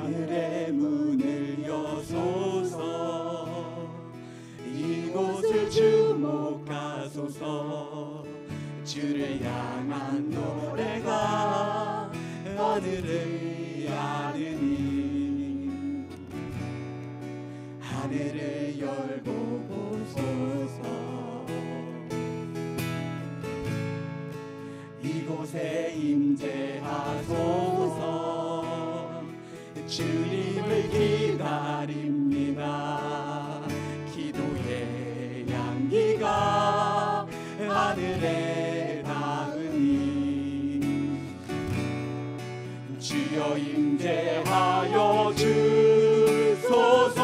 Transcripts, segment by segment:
하늘의 문을 여소서. 이곳을 주목하소서. 주를 향한 노래가 하늘을 야르니 하늘을 열고 보소서. 이곳에 임재하소서. 주님을 기다립니다. 기도의 향기가 하늘에 닿으니 주여 임재하여 주소서.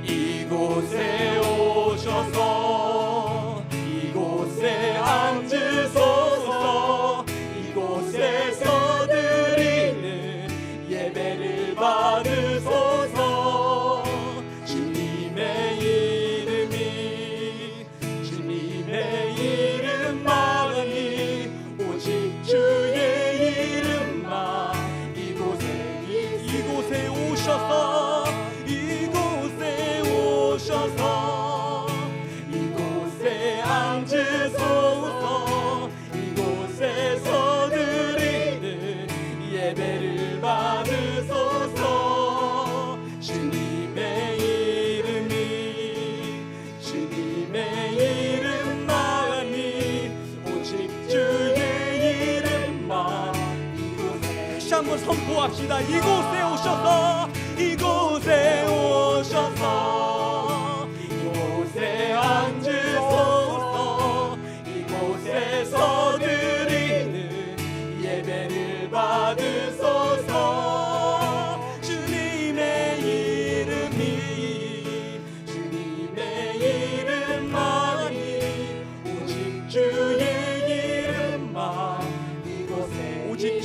이곳에 오셔서 이곳에 앉으소서. 이곳에서 드리는 예배를 받으소서. 주님의 이름만이 오직 주의 이름만. 이곳에 오셔서 이곳에 앉으소서. 이곳에서 드리는 예배를 받으소서. 주님의 이름만이 오직 주의 이름만. 다시 한번 선포합시다. 이곳에 오셔서 이곳에 앉으소서. 이곳에서 드리는 예배를 받으소서. 주님의 이름만이 오직 주의 이름만. 이곳에 오직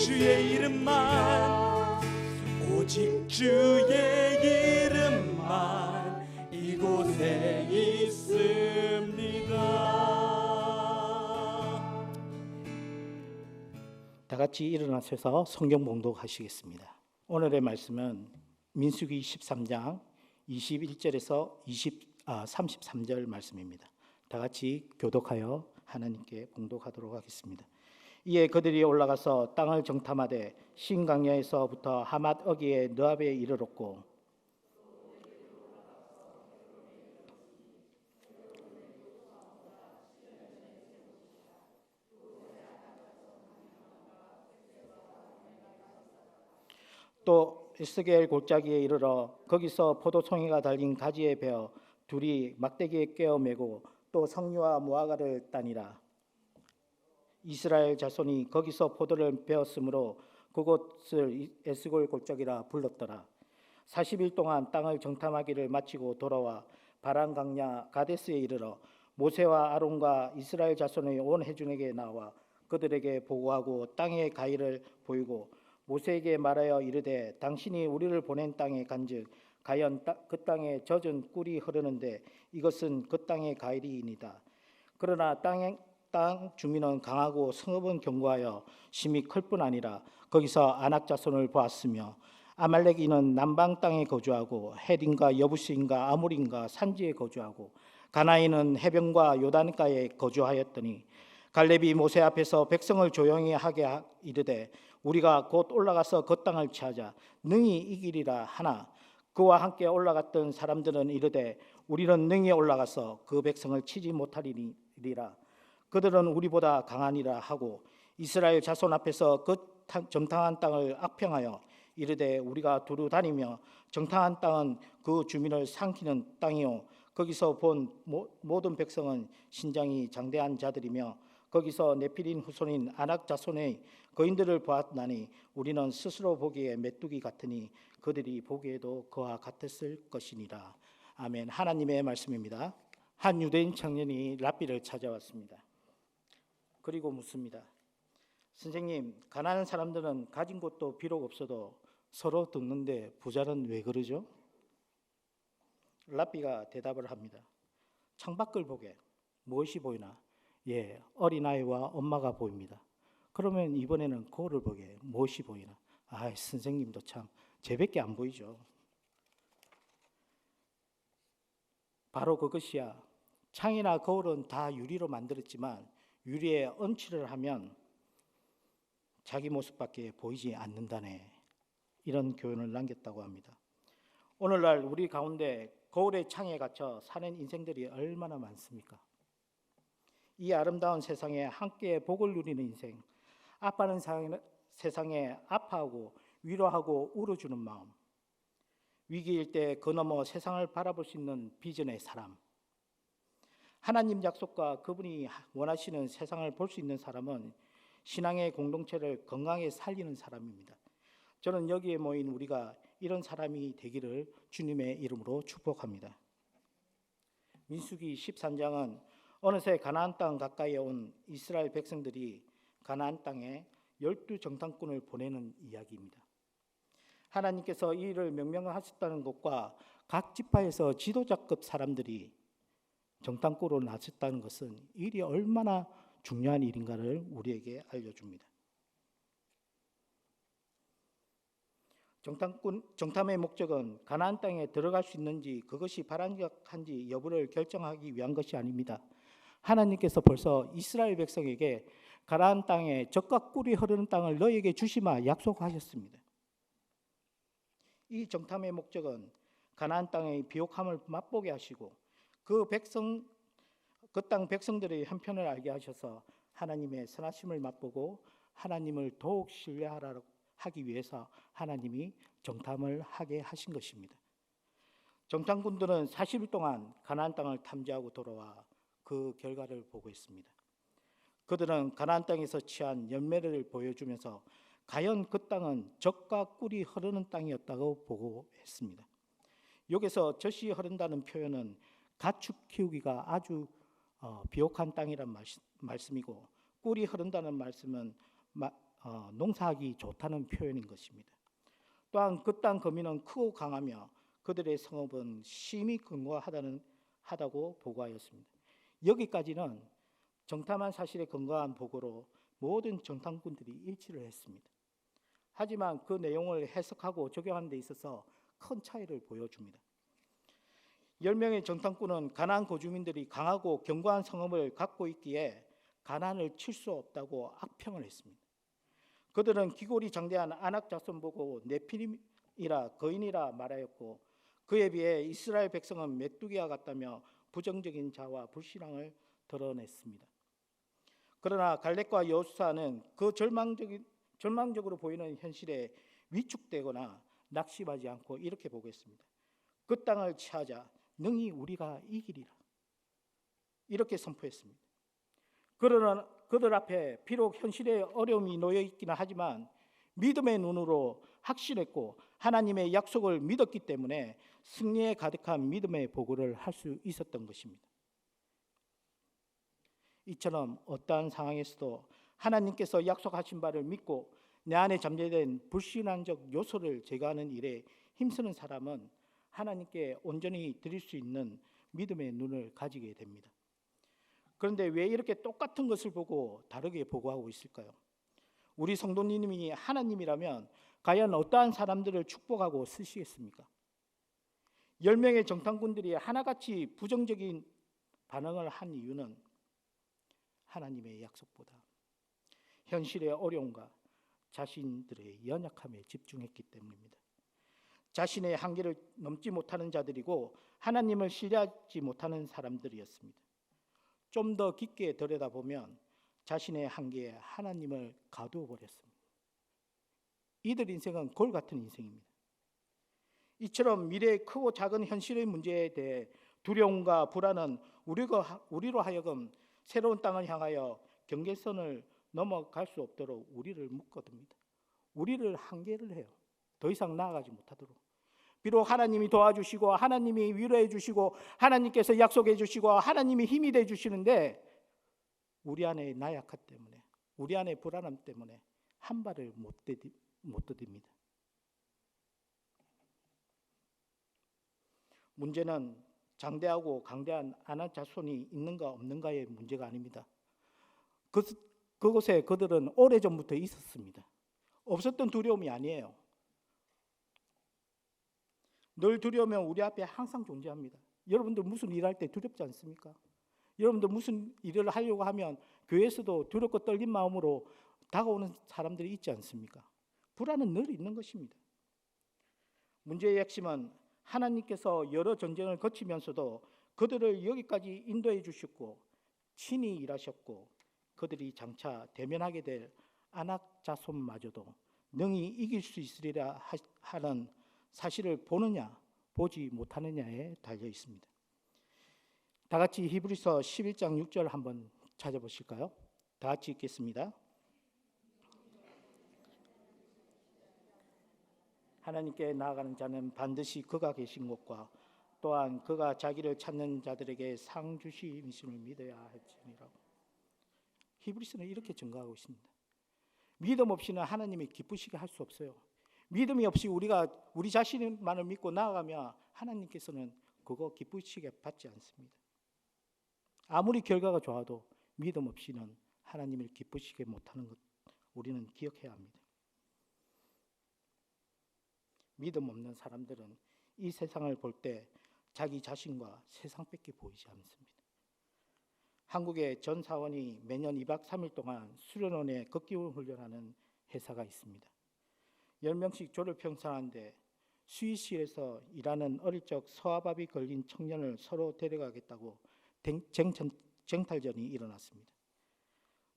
주의 이름만 이곳에 있습니다. 다 같이 일어나셔서 성경 봉독하시겠습니다. 오늘의 말씀은 민수기 13장 21절에서 33절 말씀입니다. 다 같이 교독하여 하나님께 봉독하도록 하겠습니다. 이에 그들이 올라가서 땅을 정탐하되 신강야에서부터 하맛 어귀의 느압에 이르렀고 또 에스겔 골짜기에 이르러 거기서 포도송이가 달린 가지에 베어 둘이 막대기에 꿰어 매고 또 석류와 무화과를 따니라. 이스라엘 자손이 거기서 포도를 베었으므로 그곳을 에스겔 골짜기라 불렀더라. 40일 동안 땅을 정탐하기를 마치고 돌아와 바란 강야 가데스에 이르러 모세와 아론과 이스라엘 자손의 온 회중에게 나와 그들에게 보고하고 땅의 가히를 보이고 모세에게 말하여 이르되 당신이 우리를 보낸 땅에 간즉 가연 그 땅에 젖은 꿀이 흐르는데 이것은 그 땅의 가히이니이다. 그러나 땅 주민은 강하고 성읍은 견고하여 심히 클 뿐 아니라 거기서 아낙 자손을 보았으며 아말렉인은 남방 땅에 거주하고 헷인과 여부스인과 아모리인과 산지에 거주하고 가나인은 해변과 요단가에 거주하였더니 갈렙이 모세 앞에서 백성을 조용히 하게 이르되 우리가 곧 올라가서 그 땅을 취하자 능히 이기리라 하나 그와 함께 올라갔던 사람들은 이르되 우리는 능히 올라가서 그 백성을 치지 못하리라. 그들은 우리보다 강하니라 하고 이스라엘 자손 앞에서 그 정탐한 땅을 악평하여 이르되 우리가 두루 다니며 정탐한 땅은 그 주민을 삼키는 땅이요 거기서 본 모든 백성은 신장이 장대한 자들이며 거기서 네필린 후손인 아낙 자손의 거인들을 보았나니 우리는 스스로 보기에 메뚜기 같으니 그들이 보기에도 그와 같았을 것이니라. 아멘. 하나님의 말씀입니다. 한 유대인 청년이 랍비를 찾아왔습니다. 그리고 묻습니다. 선생님, 가난한 사람들은 가진 것도 비록 없어도 서로 듣는데 부자는 왜 그러죠? 랍비가 대답을 합니다. 창밖을 보게 무엇이 보이나? 예, 어린아이와 엄마가 보입니다. 그러면 이번에는 거울을 보게 무엇이 보이나? 아, 선생님도 참 제밖에 안 보이죠. 바로 그것이야. 창이나 거울은 다 유리로 만들었지만 유리에 얹칠을 하면 자기 모습밖에 보이지 않는다네. 이런 교훈을 남겼다고 합니다. 오늘날 우리 가운데 거울의 창에 갇혀 사는 인생들이 얼마나 많습니까? 이 아름다운 세상에 함께 복을 누리는 인생, 아파하는 세상에 아파하고 위로하고 울어주는 마음, 위기일 때 그 너머 세상을 바라볼 수 있는 비전의 사람, 하나님 약속과 그분이 원하시는 세상을 볼 수 있는 사람은 신앙의 공동체를 건강하게 살리는 사람입니다. 저는 여기에 모인 우리가 이런 사람이 되기를 주님의 이름으로 축복합니다. 민수기 13장은 어느새 가나안 땅 가까이에 온 이스라엘 백성들이 가나안 땅에 12정탐꾼을 보내는 이야기입니다. 하나님께서 이 일을 명령하셨다는 것과 각 지파에서 지도자급 사람들이 정탐꾼으로 나섰다는 것은 일이 얼마나 중요한 일인가를 우리에게 알려줍니다. 정탐의 목적은 가나안 땅에 들어갈 수 있는지 그것이 바람직한지 여부를 결정하기 위한 것이 아닙니다. 하나님께서 벌써 이스라엘 백성에게 가나안 땅에 젖과 꿀이 흐르는 땅을 너희에게 주시마 약속하셨습니다. 이 정탐의 목적은 가나안 땅의 비옥함을 맛보게 하시고 그 땅 백성들의 형편을 알게 하셔서 하나님의 선하심을 맛보고 하나님을 더욱 신뢰하라 하기 위해서 하나님이 정탐을 하게 하신 것입니다. 정탐꾼들은 40일 동안 가나안 땅을 탐지하고 돌아와 그 결과를 보고했습니다. 그들은 가나안 땅에서 취한 열매를 보여주면서 과연 그 땅은 젖과 꿀이 흐르는 땅이었다고 보고했습니다. 여기서 젖이 흐른다는 표현은 가축 키우기가 아주 비옥한 땅이란 말씀이고 꿀이 흐른다는 말씀은 농사하기 좋다는 표현인 것입니다. 또한 그 땅 거민은 크고 강하며 그들의 성읍은 심히 견고하다고 보고하였습니다. 여기까지는 정탐한 사실에 근거한 보고로 모든 정탐꾼들이 일치를 했습니다. 하지만 그 내용을 해석하고 적용하는 데 있어서 큰 차이를 보여줍니다. 10명의 정탐꾼은 가나안 거주민들이 강하고 견고한 성읍을 갖고 있기에 가나안을 칠 수 없다고 악평을 했습니다. 그들은 기골이 장대한 아낙 자손 보고 네피림이라 거인이라 말하였고 그에 비해 이스라엘 백성은 메뚜기와 같다며 부정적인 자와 불신앙을 드러냈습니다. 그러나 갈렙과 여호수아는 그 절망적으로 보이는 현실에 위축되거나 낙심하지 않고 이렇게 보겠습니다. 그 땅을 취하자 능히 우리가 이기리라. 이렇게 선포했습니다. 그러나 그들 앞에 비록 현실의 어려움이 놓여 있기는 하지만 믿음의 눈으로 확신했고 하나님의 약속을 믿었기 때문에 승리에 가득한 믿음의 보고를 할 수 있었던 것입니다. 이처럼 어떠한 상황에서도 하나님께서 약속하신 바를 믿고 내 안에 잠재된 불신앙적 요소를 제거하는 일에 힘쓰는 사람은 하나님께 온전히 드릴 수 있는 믿음의 눈을 가지게 됩니다. 그런데 왜 이렇게 똑같은 것을 보고 다르게 보고하고 있을까요? 우리 성도님이 하나님이라면 과연 어떠한 사람들을 축복하고 쓰시겠습니까? 10명의 정탐꾼들이 하나같이 부정적인 반응을 한 이유는 하나님의 약속보다 현실의 어려움과 자신들의 연약함에 집중했기 때문입니다. 자신의 한계를 넘지 못하는 자들이고 하나님을 신뢰하지 못하는 사람들이었습니다. 좀 더 깊게 들여다보면 자신의 한계에 하나님을 가두어 버렸습니다. 이들 인생은 골 같은 인생입니다. 이처럼 미래의 크고 작은 현실의 문제에 대해 두려움과 불안은 우리로 하여금 새로운 땅을 향하여 경계선을 넘어갈 수 없도록 우리를 묶어둡니다. 우리를 한계를 해요. 더 이상 나아가지 못하도록. 비록 하나님이 도와주시고 하나님이 위로해 주시고 하나님께서 약속해 주시고 하나님이 힘이 돼 주시는데 우리 안에 나약함 때문에 우리 안에 불안함 때문에 한 발을 못 디딥니다. 문제는 장대하고 강대한 아낙 자손이 있는가 없는가의 문제가 아닙니다. 그곳에 그들은 오래전부터 있었습니다. 없었던 두려움이 아니에요. 늘 두려우면 우리 앞에 항상 존재합니다. 여러분들 무슨 일할 때 두렵지 않습니까? 여러분들 무슨 일을 하려고 하면 교회에서도 두렵고 떨린 마음으로 다가오는 사람들이 있지 않습니까? 불안은 늘 있는 것입니다. 문제의 핵심은 하나님께서 여러 전쟁을 거치면서도 그들을 여기까지 인도해 주셨고 친히 일하셨고 그들이 장차 대면하게 될 아낙 자손마저도 능히 이길 수 있으리라 하는 사실을 보느냐 보지 못하느냐에 달려 있습니다. 다 같이 히브리서 11장 6절 한번 찾아보실까요? 다 같이 읽겠습니다. 하나님께 나아가는 자는 반드시 그가 계신 곳과 또한 그가 자기를 찾는 자들에게 상 주심을 믿어야 할지니라고. 히브리서는 이렇게 증거하고 있습니다. 믿음 없이는 하나님이 기쁘시게 할 수 없어요. 믿음이 없이 우리가 우리 자신만을 믿고 나아가면 하나님께서는 그거 기쁘시게 받지 않습니다. 아무리 결과가 좋아도 믿음 없이는 하나님을 기쁘시게 못하는 것 우리는 기억해야 합니다. 믿음 없는 사람들은 이 세상을 볼 때 자기 자신과 세상밖에 보이지 않습니다. 한국의 전 사원이 매년 2박 3일 동안 수련원에 극기훈 훈련하는 회사가 있습니다. 10명씩 조를 편성하는데 스위스에서 일하는 어릴 적 소아밥이 걸린 청년을 서로 데려가겠다고 쟁탈전이 일어났습니다.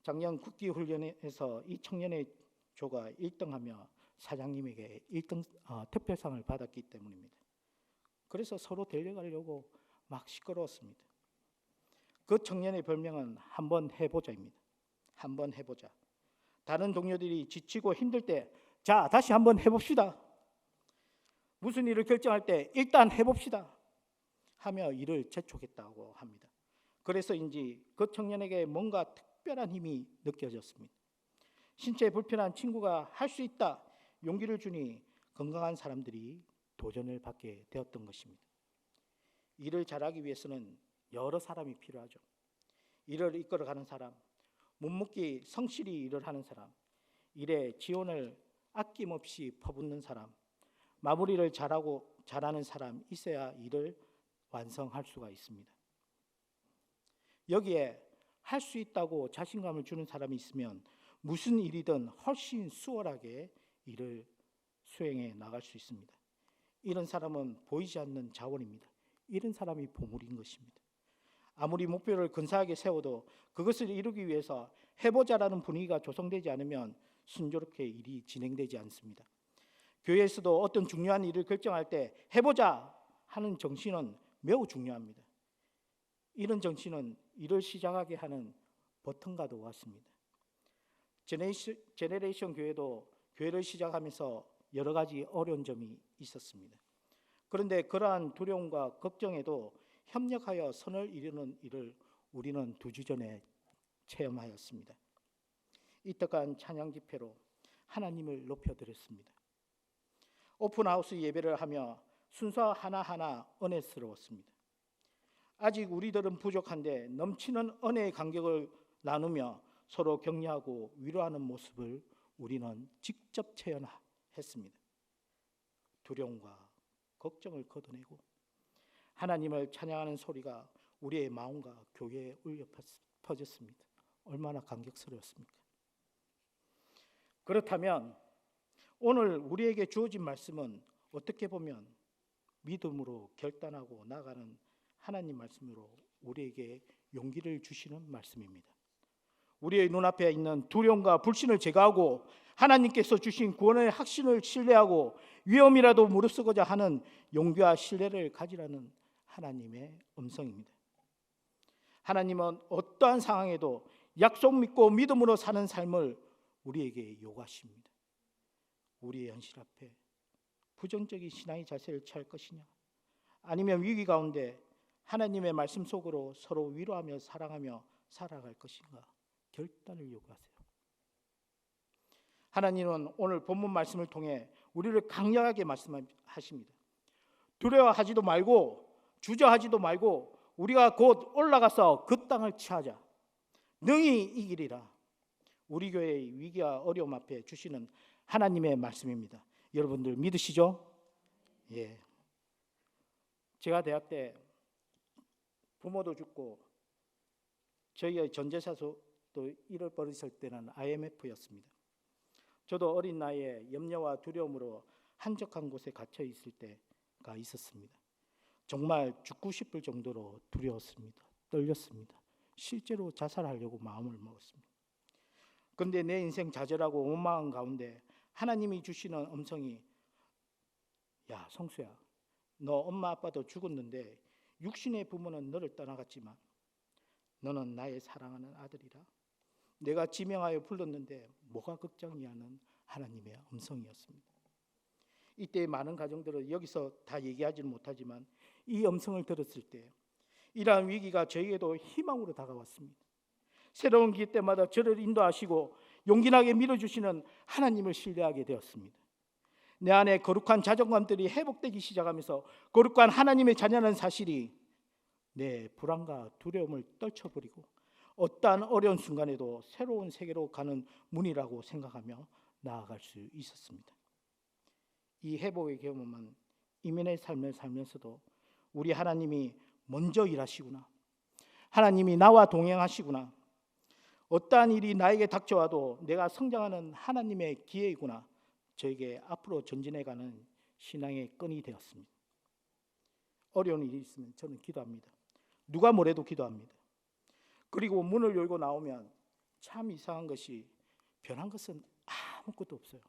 작년 국기훈련에서 이 청년의 조가 1등하며 사장님에게 1등 특별상을 받았기 때문입니다. 그래서 서로 데려가려고 막 시끄러웠습니다. 그 청년의 별명은 한번 해보자입니다. 한번 해보자. 다른 동료들이 지치고 힘들 때 자, 다시 한번 해봅시다. 무슨 일을 결정할 때 일단 해봅시다 하며 일을 재촉했다고 합니다. 그래서인지 그 청년에게 뭔가 특별한 힘이 느껴졌습니다. 신체 불편한 친구가 할 수 있다 용기를 주니 건강한 사람들이 도전을 받게 되었던 것입니다. 일을 잘하기 위해서는 여러 사람이 필요하죠. 일을 이끌어가는 사람, 묵묵히 성실히 일을 하는 사람, 일에 지원을 아낌없이 퍼붓는 사람, 마무리를 잘하는 사람 있어야 일을 완성할 수가 있습니다. 여기에 할 수 있다고 자신감을 주는 사람이 있으면 무슨 일이든 훨씬 수월하게 일을 수행해 나갈 수 있습니다. 이런 사람은 보이지 않는 자원입니다. 이런 사람이 보물인 것입니다. 아무리 목표를 근사하게 세워도 그것을 이루기 위해서 해보자라는 분위기가 조성되지 않으면 순조롭게 일이 진행되지 않습니다. 교회에서도 어떤 중요한 일을 결정할 때 해보자 하는 정신은 매우 중요합니다. 이런 정신은 일을 시작하게 하는 버튼과도 같습니다. 제네레이션 교회도 교회를 시작하면서 여러 가지 어려운 점이 있었습니다. 그런데 그러한 두려움과 걱정에도 협력하여 선을 이루는 일을 우리는 2주 전에 체험하였습니다. 이때간 찬양 집회로 하나님을 높여드렸습니다. 오픈하우스 예배를 하며 순서 하나하나 은혜스러웠습니다. 아직 우리들은 부족한데 넘치는 은혜의 간격을 나누며 서로 격려하고 위로하는 모습을 우리는 직접 체험했습니다. 두려움과 걱정을 걷어내고 하나님을 찬양하는 소리가 우리의 마음과 교회에 울려 퍼졌습니다. 얼마나 감격스러웠습니까? 그렇다면 오늘 우리에게 주어진 말씀은 어떻게 보면 믿음으로 결단하고 나가는 하나님 말씀으로 우리에게 용기를 주시는 말씀입니다. 우리의 눈앞에 있는 두려움과 불신을 제거하고 하나님께서 주신 구원의 확신을 신뢰하고 위험이라도 무릅쓰고자 하는 용기와 신뢰를 가지라는 하나님의 음성입니다. 하나님은 어떠한 상황에도 약속 믿고 믿음으로 사는 삶을 우리에게 요구하십니다. 우리의 현실 앞에 부정적인 신앙의 자세를 취할 것이냐, 아니면 위기 가운데 하나님의 말씀 속으로 서로 위로하며 사랑하며 살아갈 것인가 결단을 요구하세요. 하나님은 오늘 본문 말씀을 통해 우리를 강력하게 말씀하십니다. 두려워하지도 말고 주저하지도 말고 우리가 곧 올라가서 그 땅을 취하자. 능히 이기리라. 우리 교회의 위기와 어려움 앞에 주시는 하나님의 말씀입니다. 여러분들 믿으시죠? 예. 제가 대학 때 부모도 죽고 저희의 전 재산도 잃어버렸을 때는 IMF였습니다. 저도 어린 나이에 염려와 두려움으로 한적한 곳에 갇혀 있을 때가 있었습니다. 정말 죽고 싶을 정도로 두려웠습니다. 떨렸습니다. 실제로 자살하려고 마음을 먹었습니다. 그런데 내 인생 좌절하고 원망한 가운데 하나님이 주시는 음성이, 야 성수야, 너 엄마 아빠도 죽었는데 육신의 부모는 너를 떠나갔지만 너는 나의 사랑하는 아들이라. 내가 지명하여 불렀는데 뭐가 걱정이냐는 하나님의 음성이었습니다. 이때 많은 가정들은 여기서 다 얘기하지는 못하지만 이 음성을 들었을 때 이러한 위기가 저에게도 희망으로 다가왔습니다. 새로운 기회 때마다 저를 인도하시고 용기나게 밀어주시는 하나님을 신뢰하게 되었습니다. 내 안에 거룩한 자존감들이 회복되기 시작하면서 거룩한 하나님의 자녀라는 사실이 내 불안과 두려움을 떨쳐버리고 어떠한 어려운 순간에도 새로운 세계로 가는 문이라고 생각하며 나아갈 수 있었습니다. 이 회복의 경험은 이민의 삶을 살면서도 우리 하나님이 먼저 일하시구나, 하나님이 나와 동행하시구나, 어떠한 일이 나에게 닥쳐와도 내가 성장하는 하나님의 기회이구나, 저에게 앞으로 전진해가는 신앙의 끈이 되었습니다. 어려운 일이 있으면 저는 기도합니다. 누가 뭐래도 기도합니다. 그리고 문을 열고 나오면 참 이상한 것이 변한 것은 아무것도 없어요.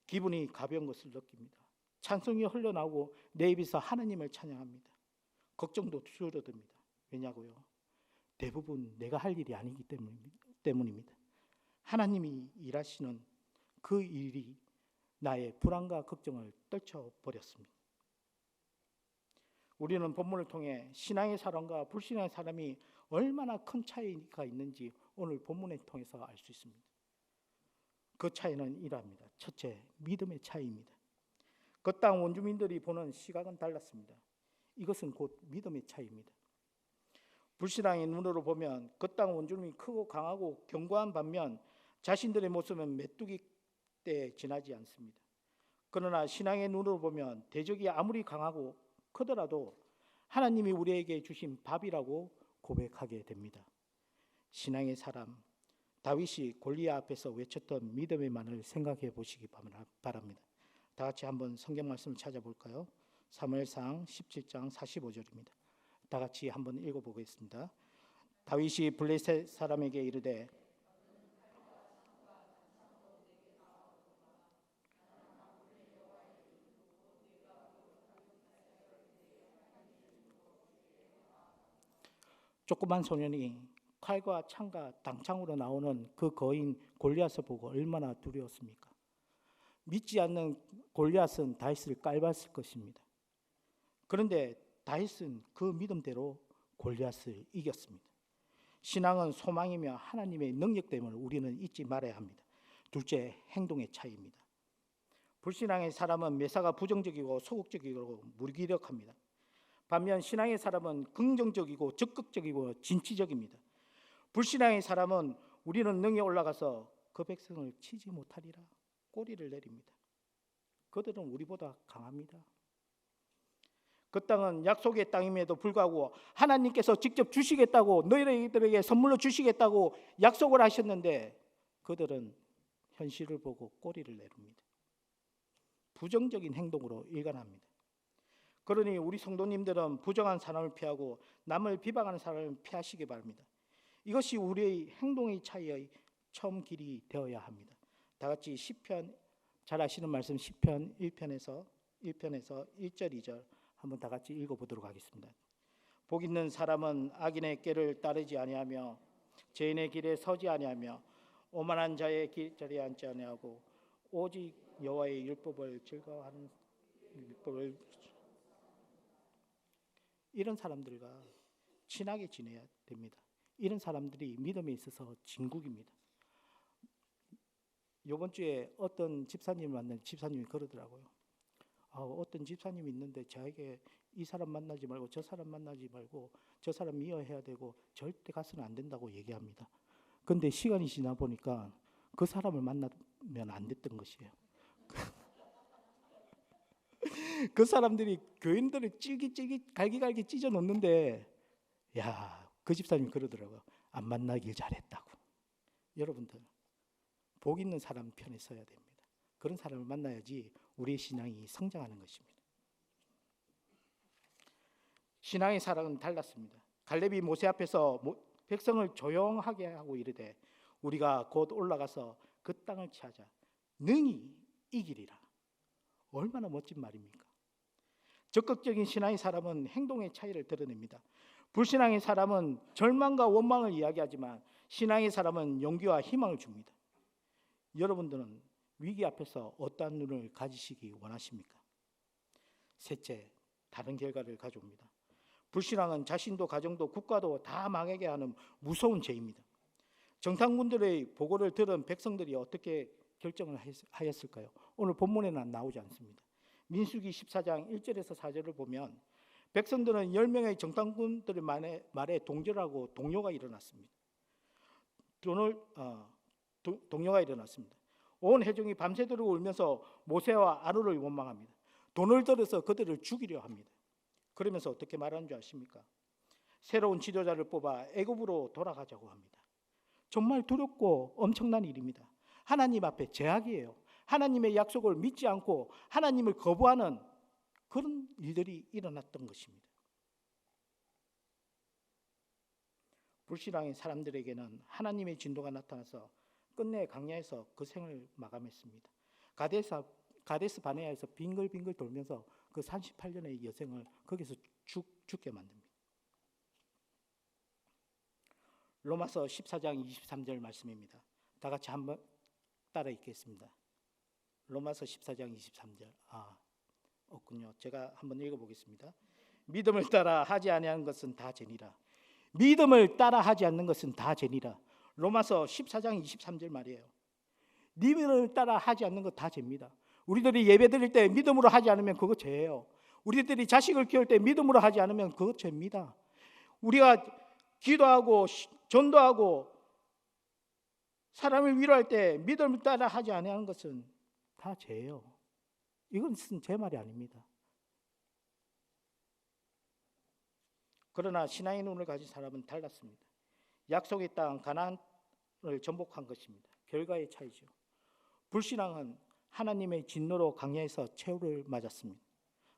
기분이 가벼운 것을 느낍니다. 찬송이 흘러나오고 내 입에서 하나님을 찬양합니다. 걱정도 줄어듭니다. 왜냐고요? 대부분 내가 할 일이 아니기 때문입니다. 하나님이 일하시는 그 일이 나의 불안과 걱정을 떨쳐버렸습니다. 우리는 본문을 통해 신앙의 사람과 불신앙의 사람이 얼마나 큰 차이가 있는지 오늘 본문을 통해서 알 수 있습니다. 그 차이는 이러합니다. 첫째, 믿음의 차이입니다. 그 땅 원주민들이 보는 시각은 달랐습니다. 이것은 곧 믿음의 차이입니다. 불신앙의 눈으로 보면 그 땅 원주민이 크고 강하고 견고한 반면 자신들의 모습은 메뚜기 때 지나지 않습니다. 그러나 신앙의 눈으로 보면 대적이 아무리 강하고 크더라도 하나님이 우리에게 주신 밥이라고 고백하게 됩니다. 신앙의 사람 다윗이 골리앗 앞에서 외쳤던 믿음의 말을 생각해 보시기 바랍니다. 다 같이 한번 성경 말씀을 찾아볼까요? 사무엘상 17장 45절입니다. 다 같이 한번 읽어보겠습니다. 다윗이 블레셋 사람에게 이르되 조그만 소년이 칼과 창과 당창으로 나오는 그 거인 골리앗을 보고 얼마나 두려웠습니까? 믿지 않는 골리앗은 다윗을 깔봤을 것입니다. 그런데 다윗은 그 믿음대로 골리앗을 이겼습니다. 신앙은 소망이며 하나님의 능력됨을 우리는 잊지 말아야 합니다. 둘째, 행동의 차이입니다. 불신앙의 사람은 매사가 부정적이고 소극적이고 무기력합니다. 반면 신앙의 사람은 긍정적이고 적극적이고 진취적입니다. 불신앙의 사람은 우리는 능히 올라가서 그 백성을 치지 못하리라 꼬리를 내립니다. 그들은 우리보다 강합니다. 그 땅은 약속의 땅임에도 불구하고 하나님께서 직접 주시겠다고, 너희들에게 선물로 주시겠다고 약속을 하셨는데 그들은 현실을 보고 꼬리를 내립니다. 부정적인 행동으로 일관합니다. 그러니 우리 성도님들은 부정한 사람을 피하고 남을 비방하는 사람을 피하시기 바랍니다. 이것이 우리의 행동의 차이의 처음 길이 되어야 합니다. 다 같이 시편, 잘 아시는 말씀 시편 1편에서 1절 2절 한번 다 같이 읽어보도록 하겠습니다. 복 있는 사람은 악인의 꾀를 따르지 아니하며 죄인의 길에 서지 아니하며 오만한 자의 길자리에 앉지 아니하고 오직 여호와의 율법을 즐거워하는 율법을. 이런 사람들과 친하게 지내야 됩니다. 이런 사람들이 믿음에 있어서 진국입니다. 이번 주에 어떤 집사님을 만난 집사님이 그러더라고요. 어떤 집사님이 있는데 저에게 이 사람 만나지 말고 저 사람 만나지 말고 저 사람 미워해야 되고 절대 가서는 안 된다고 얘기합니다. 근데 시간이 지나 보니까 그 사람을 만나면 안 됐던 것이에요. 그 사람들이 교인들을 찌깃찌깃 갈기갈기 찢어 놓는데, 야, 그 집사님이 그러더라고요. 안 만나길 잘했다고. 여러분들, 복 있는 사람 편에 서야 됩니다. 그런 사람을 만나야지 우리의 신앙이 성장하는 것입니다. 신앙의 사랑은 달랐습니다. 갈렙이 모세 앞에서 백성을 조용하게 하고 이르되 우리가 곧 올라가서 그 땅을 차자 능히 이기리라. 얼마나 멋진 말입니까? 적극적인 신앙의 사람은 행동의 차이를 드러냅니다. 불신앙의 사람은 절망과 원망을 이야기하지만 신앙의 사람은 용기와 희망을 줍니다. 여러분들은 위기 앞에서 어떠한 눈을 가지시기 원하십니까? 셋째, 다른 결과를 가져옵니다. 불신앙은 자신도 가정도 국가도 다 망하게 하는 무서운 죄입니다. 정탐꾼들의 보고를 들은 백성들이 어떻게 결정을 하였을까요? 오늘 본문에는 나오지 않습니다. 민수기 14장 1절에서 4절을 보면 백성들은 10명의 정탐꾼들의 말에 동절하고 동요가 일어났습니다. 동요가 일어났습니다. 온 회중이 밤새도록 울면서 모세와 아론을 원망합니다. 돈을 들어서 그들을 죽이려 합니다. 그러면서 어떻게 말하는 줄 아십니까? 새로운 지도자를 뽑아 애굽으로 돌아가자고 합니다. 정말 두렵고 엄청난 일입니다. 하나님 앞에 제약이에요. 하나님의 약속을 믿지 않고 하나님을 거부하는 그런 일들이 일어났던 것입니다. 불신앙의 사람들에게는 하나님의 진도가 나타나서 끝내 광야에서 그 생을 마감했습니다. 가데스 바네아에서 빙글빙글 돌면서 그 38년의 여생을 거기서 죽게 만듭니다. 로마서 14장 23절 말씀입니다. 다 같이 한번 따라 읽겠습니다. 로마서 14장 23절. 없군요. 제가 한번 읽어보겠습니다. 믿음을 따라 하지 아니하는 것은 다 죄니라. 믿음을 따라 하지 않는 것은 다 죄니라. 로마서 14장 23절 말이에요. 믿음을 따라 하지 않는 것 다 죄입니다. 우리들이 예배 드릴 때 믿음으로 하지 않으면 그거 죄예요. 우리들이 자식을 키울 때 믿음으로 하지 않으면 그거 죄입니다. 우리가 기도하고 전도하고 사람을 위로할 때 믿음을 따라 하지 않는 것은 다 죄예요. 이것은 제 말이 아닙니다. 그러나 신앙의 눈을 가진 사람은 달랐습니다. 약속의 땅 가나안을 정복한 것입니다. 결과의 차이죠. 불신앙은 하나님의 진노로 광야에서 최후를 맞았습니다.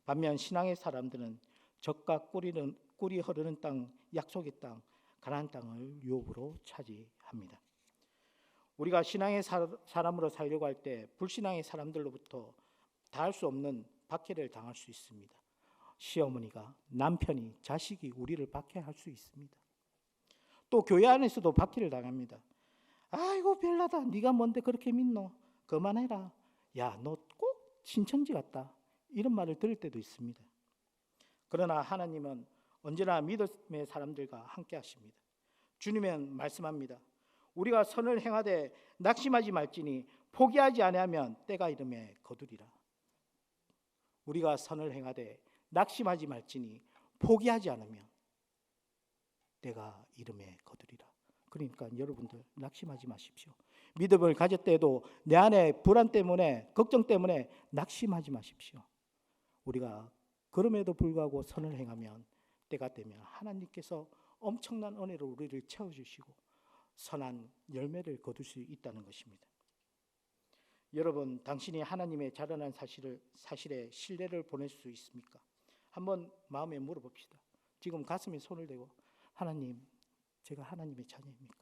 반면 신앙의 사람들은 적과 꿀이 흐르는 땅, 약속의 땅, 가나안 땅을 유업으로 차지합니다. 우리가 신앙의 사람으로 살려고 할 때 불신앙의 사람들로부터 다할 수 없는 박해를 당할 수 있습니다. 시어머니가, 남편이, 자식이 우리를 박해할 수 있습니다. 또 교회 안에서도 박해를 당합니다. 아이고 별나다. 네가 뭔데 그렇게 믿노? 그만해라. 야, 너 꼭 신천지 같다. 이런 말을 들을 때도 있습니다. 그러나 하나님은 언제나 믿음의 사람들과 함께 하십니다. 주님은 말씀합니다. 우리가 선을 행하되 낙심하지 말지니 포기하지 아니하면 때가 이르매 거두리라. 우리가 선을 행하되 낙심하지 말지니 포기하지 않으면 때가 이르매 거두리라. 그러니까 여러분들 낙심하지 마십시오. 믿음을 가질 때도 내 안에 불안 때문에 걱정 때문에 낙심하지 마십시오. 우리가 그럼에도 불구하고 선을 행하면 때가 되면 하나님께서 엄청난 은혜로 우리를 채워주시고 선한 열매를 거둘 수 있다는 것입니다. 여러분, 당신이 하나님의 자라난 사실에 신뢰를 보낼 수 있습니까? 한번 마음에 물어봅시다. 지금 가슴에 손을 대고 하나님, 제가 하나님의 자녀입니까?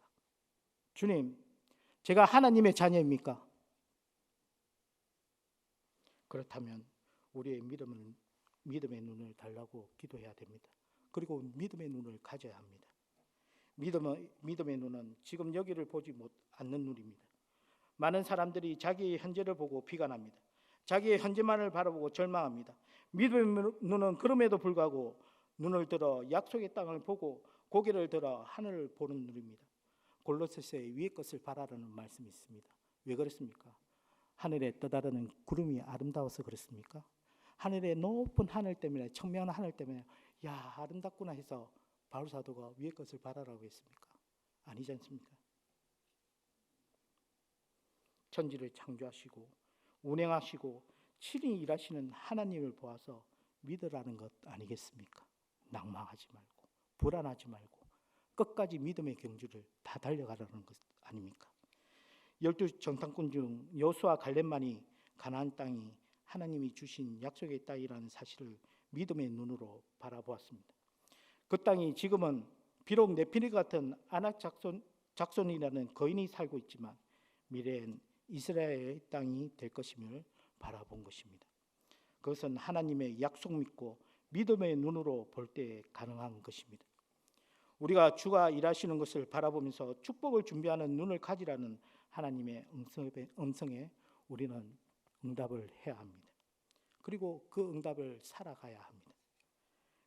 주님, 제가 하나님의 자녀입니까? 그렇다면 우리의 믿음의 눈을 달라고 기도해야 됩니다. 그리고 믿음의 눈을 가져야 합니다. 믿음의 눈은 지금 여기를 보지 않는 눈입니다. 많은 사람들이 자기의 현재를 보고 비관합니다. 자기의 현재만을 바라보고 절망합니다. 믿음의 눈은 그럼에도 불구하고 눈을 들어 약속의 땅을 보고 고개를 들어 하늘을 보는 눈입니다. 골로새서에 위의 것을 바라라는 말씀이 있습니다. 왜 그렇습니까? 하늘에 떠다르는 구름이 아름다워서 그렇습니까? 하늘의 높은 하늘 때문에, 청명한 하늘 때문에 야 아름답구나 해서 바울 사도가 위의 것을 바라라고 했습니까? 아니지 않습니까? 천지를 창조하시고 운행하시고 친히 일하시는 하나님을 보아서 믿으라는 것 아니겠습니까? 낭망하지 말고 불안하지 말고 끝까지 믿음의 경주를 다 달려가라는 것 아닙니까? 12 정탐꾼 중 여호수아 갈렙만이 가나안 땅이 하나님이 주신 약속의 땅이라는 사실을 믿음의 눈으로 바라보았습니다. 그 땅이 지금은 비록 네피리 같은 아낙 작손이라는 거인이 살고 있지만 미래엔 이스라엘의 땅이 될 것임을 바라본 것입니다. 그것은 하나님의 약속 믿고 믿음의 눈으로 볼 때 가능한 것입니다. 우리가 주가 일하시는 것을 바라보면서 축복을 준비하는 눈을 가지라는 하나님의 음성에 우리는 응답을 해야 합니다. 그리고 그 응답을 살아가야 합니다.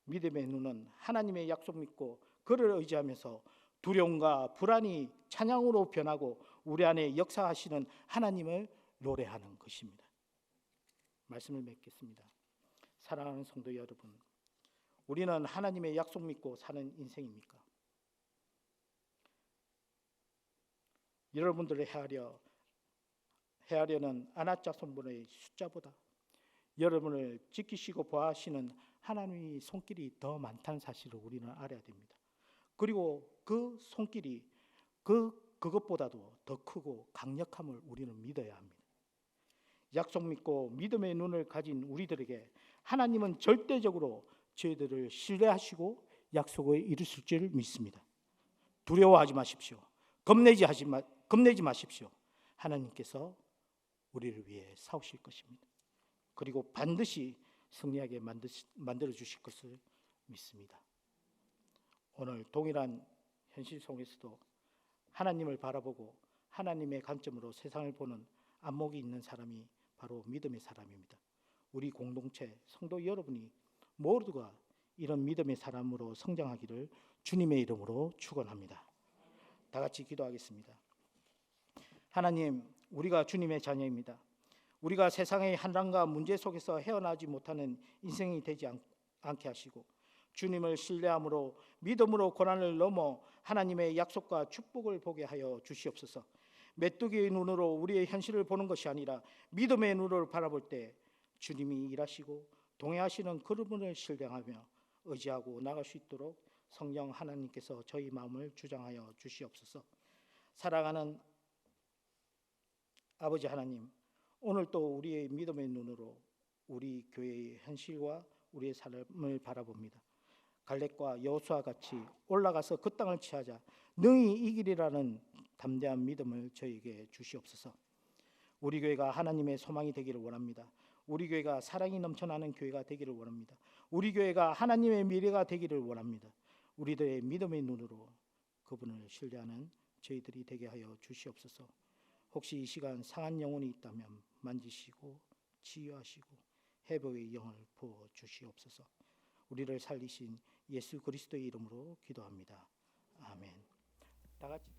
믿음의 눈은 하나님의 약속 믿고 그를 의지하면서 두려움과 불안이 찬양으로 변하고 우리 안에 역사하시는 하나님을 노래하는 것입니다. 말씀을 맺겠습니다. 사랑하는 성도 여러분, 우리는 하나님의 약속 믿고 사는 인생입니까? 여러분들을 헤아려는 아낙 자손분의 숫자보다 여러분을 지키시고 보호하시는 하나님의 손길이 더 많다는 사실을 우리는 알아야 됩니다. 그리고 그 손길이 그것보다도 더 크고 강력함을 우리는 믿어야 합니다. 약속 믿고 믿음의 눈을 가진 우리들에게 하나님은 절대적으로 저희들을 신뢰하시고 약속을 이루실 줄 믿습니다. 두려워하지 마십시오. 겁내지 마십시오. 하나님께서 우리를 위해 싸우실 것입니다. 그리고 반드시 승리하게 만들어 주실 것을 믿습니다. 오늘 동일한 현실 속에서도 하나님을 바라보고 하나님의 관점으로 세상을 보는 안목이 있는 사람이 바로 믿음의 사람입니다. 우리 공동체 성도 여러분이 모두가 이런 믿음의 사람으로 성장하기를 주님의 이름으로 축원합니다. 다 같이 기도하겠습니다. 하나님, 우리가 주님의 자녀입니다. 우리가 세상의 한란과 문제 속에서 헤어나지 못하는 인생이 되지 않게 하시고 주님을 신뢰함으로 믿음으로 고난을 넘어 하나님의 약속과 축복을 보게 하여 주시옵소서. 메뚜기의 눈으로 우리의 현실을 보는 것이 아니라 믿음의 눈으로 바라볼 때 주님이 일하시고 동행하시는 그분을 신뢰하며 의지하고 나갈 수 있도록 성령 하나님께서 저희 마음을 주장하여 주시옵소서. 사랑하는 아버지 하나님, 오늘 또 우리의 믿음의 눈으로 우리 교회의 현실과 우리의 삶을 바라봅니다. 갈렙과 여호수아 같이 올라가서 그 땅을 취하자 능히 이기리라는 담대한 믿음을 저에게 주시옵소서. 우리 교회가 하나님의 소망이 되기를 원합니다. 우리 교회가 사랑이 넘쳐나는 교회가 되기를 원합니다. 우리 교회가 하나님의 미래가 되기를 원합니다. 우리들의 믿음의 눈으로 그분을 신뢰하는 저희들이 되게 하여 주시옵소서. 혹시 이 시간 상한 영혼이 있다면 만지시고 치유하시고 회복의 영을 부어 주시옵소서. 우리를 살리신 예수 그리스도의 이름으로 기도합니다. 아멘. 다 같이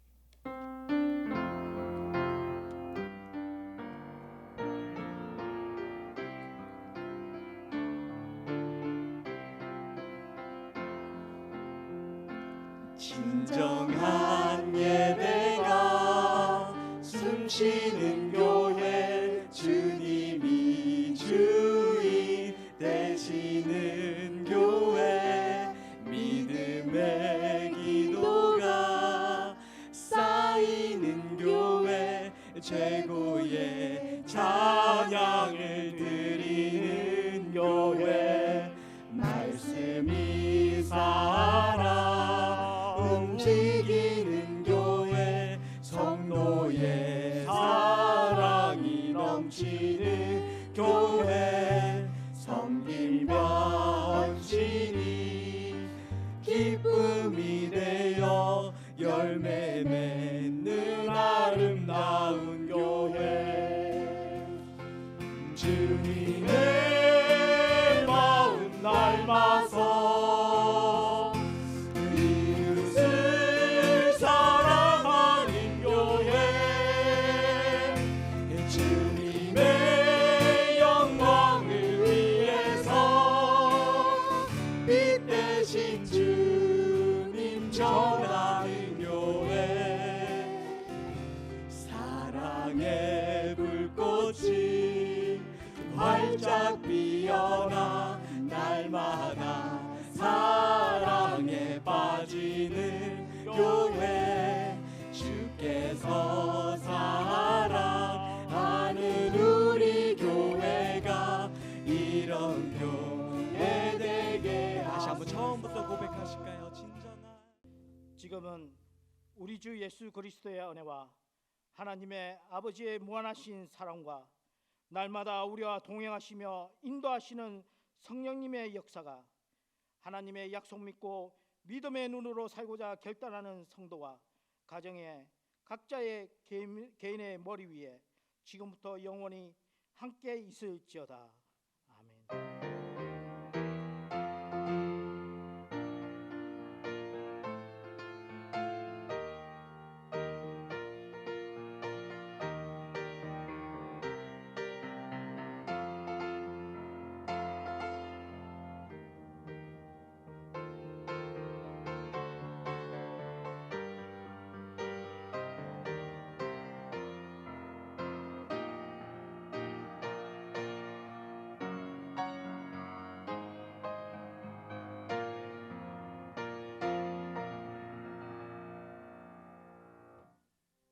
진정한 예배가 숨쉬는 교회, 주님이 주인 되시는 교회, 믿음의 기도가 쌓이는 교회, 최고의 찬양을 드리는 교회, 말씀이 살아 움직이는 교회, 성도의 사랑이 넘치는 교회, 섬김 변신이 기쁨이 되어 열매 맺는 아름다운 교회, 주님의 마음 닮아서 이웃을 사랑하는 교회, 주님의 영광을 위해서 빛 대신 주님 전하는 교회, 사랑의 꽃이 활짝 피어나 날마다 사랑에 빠지는 교회 주께서 사랑하는 우리 교회가 이런 교회 되게 다시 한번 처음부터 고백하실까요? 진정한 지금은 우리 주 예수 그리스도의 은혜와 하나님의 아버지의 무한하신 사랑과 날마다 우리와 동행하시며 인도하시는 성령님의 역사가 하나님의 약속 믿고 믿음의 눈으로 살고자 결단하는 성도와 가정의 각자의 개인의 머리 위에 지금부터 영원히 함께 있을지어다.